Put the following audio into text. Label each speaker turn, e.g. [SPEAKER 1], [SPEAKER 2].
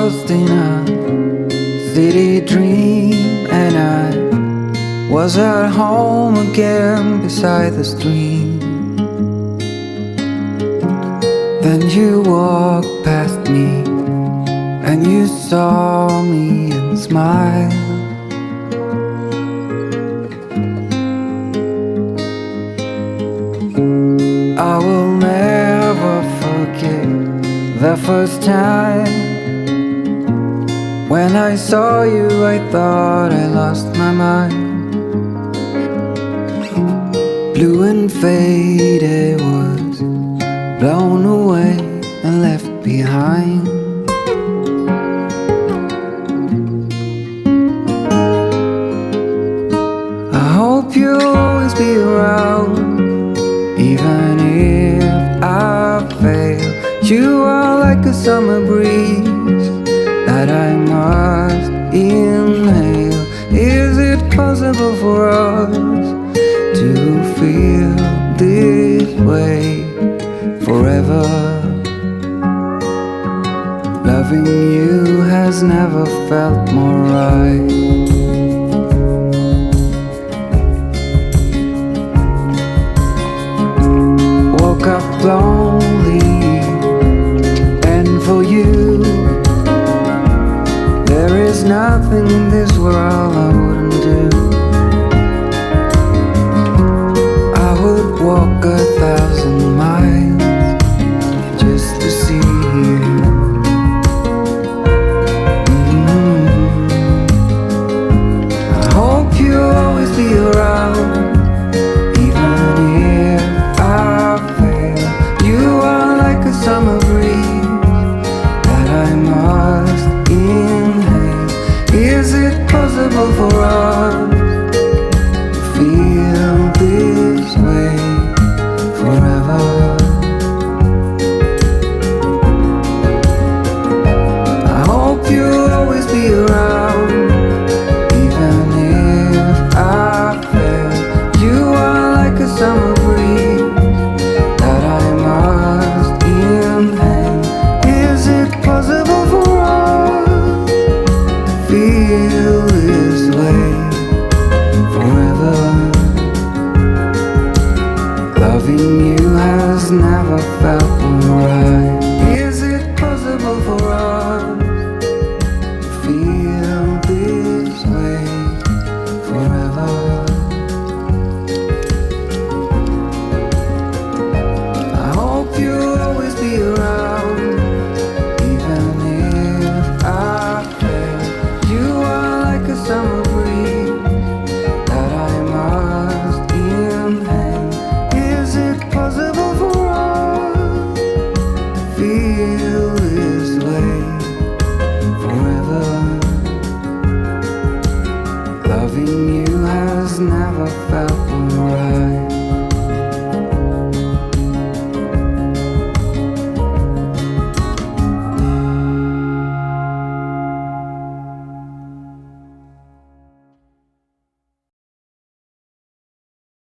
[SPEAKER 1] lost in a city dream, and I was at home again beside the stream. Then you walked past me, and you saw me and smiled. I will never forget the first time when I saw you. I thought I lost my mind. Blue and faded was blown away and left behind. I hope you'll always be around, even if I fail. You are like a summer breeze that I must inhale. Is it possible for us to feel this way forever? Loving you has never felt more right. Woke up lonely, and for you there is nothing in this world I wouldn't do. I would walk 1,000 miles just to see you. I hope you'll always be around, even if I fail. You are like a summer breeze that I must inhale. Is it possible for us to feel this way forever? I hope you'll always be around, even if I fail. You are like a summer breeze that I must inhale. Is it possible for us to feel this way forever? Loving you has never felt